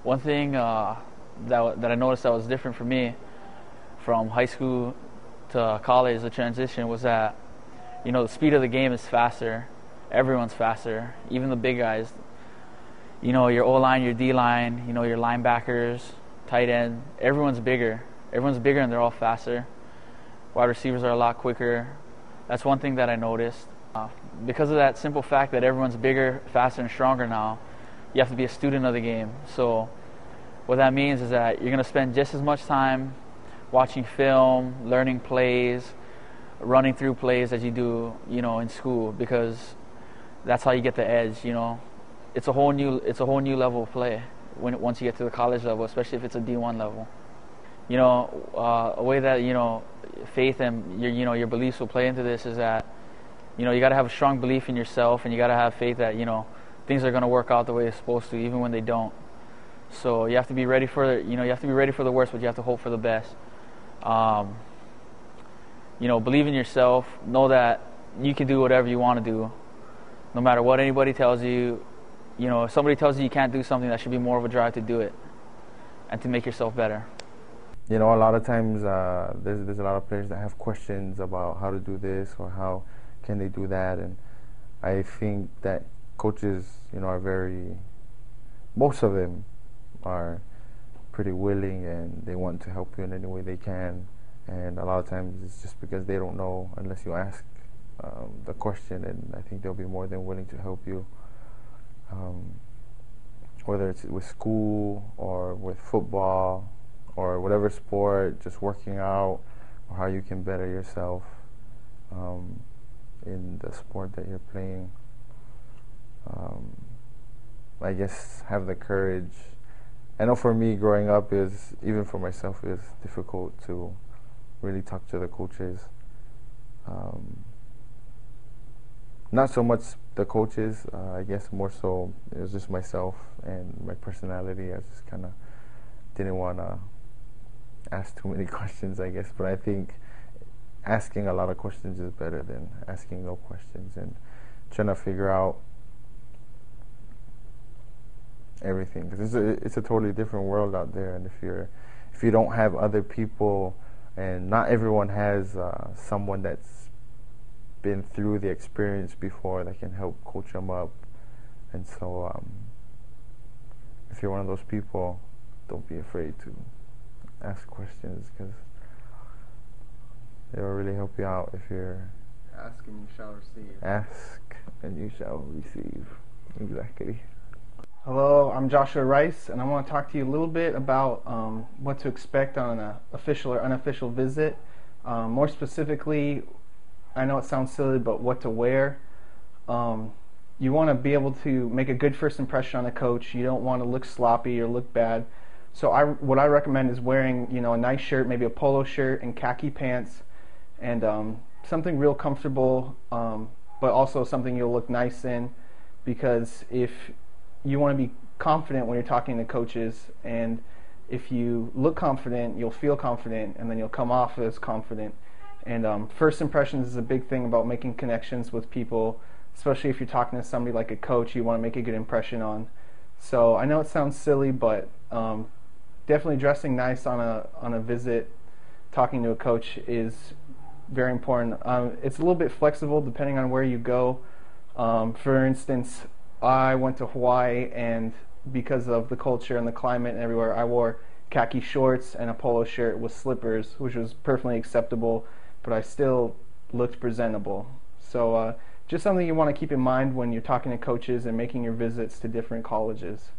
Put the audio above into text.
One thing that I noticed that was different for me from high school to college, the transition was that the speed of the game is faster. Everyone's faster, even the big guys. Your O line, your D line, your linebackers, tight end. Everyone's bigger. Everyone's bigger, and they're all faster. Wide receivers are a lot quicker. That's one thing that I noticed. Because of that simple fact that everyone's bigger, faster, and stronger now, you have to be a student of the game. So what that means is that you're going to spend just as much time watching film, learning plays, running through plays as you do, in school, because that's how you get the edge. It's a whole new level of play once you get to the college level, especially if it's a D1 level. A way that faith and your beliefs will play into this is that you got to have a strong belief in yourself, and you got to have faith that things are going to work out the way it's supposed to, even when they don't. So you have to be ready for the worst, but you have to hope for the best. Believe in yourself. Know that you can do whatever you want to do, no matter what anybody tells you. If somebody tells you can't do something, that should be more of a drive to do it and to make yourself better. A lot of times there's a lot of players that have questions about how to do this or how can they do that, and I think that coaches, most of them are pretty willing, and they want to help you in any way they can, and a lot of times it's just because they don't know unless you ask the question, and I think they'll be more than willing to help you. Whether it's with school or with football or whatever sport, just working out, or how you can better yourself in the sport that you're playing. I guess have the courage. I know for me growing up, even for myself, it was difficult to really talk to the coaches. Not so much the coaches, I guess more so it was just myself and my personality. I just kind of didn't want to ask too many questions, I guess. But I think asking a lot of questions is better than asking no questions, and trying to figure out everything, because it's a totally different world out there. And if you don't have other people, and not everyone has someone that's been through the experience before that can help coach them up. And so if you're one of those people, don't be afraid to ask questions, because it will really help you out. If you're ask and you shall receive. Ask and you shall receive. Exactly. Hello, I'm Joshua Rice, and I want to talk to you a little bit about what to expect on an official or unofficial visit. More specifically, I know it sounds silly, but what to wear. You want to be able to make a good first impression on a coach. You don't want to look sloppy or look bad. So what I recommend is wearing, a nice shirt, maybe a polo shirt and khaki pants, and something real comfortable, but also something you'll look nice in, because if you want to be confident when you're talking to coaches, and if you look confident, you'll feel confident, and then you'll come off as confident. And first impressions is a big thing about making connections with people, especially if you're talking to somebody like a coach you want to make a good impression on. So I know it sounds silly, but definitely dressing nice on a visit, talking to a coach is very important. It's a little bit flexible depending on where you go. For instance, I went to Hawaii, and because of the culture and the climate and everywhere, I wore khaki shorts and a polo shirt with slippers, which was perfectly acceptable, but I still looked presentable. So just something you want to keep in mind when you're talking to coaches and making your visits to different colleges.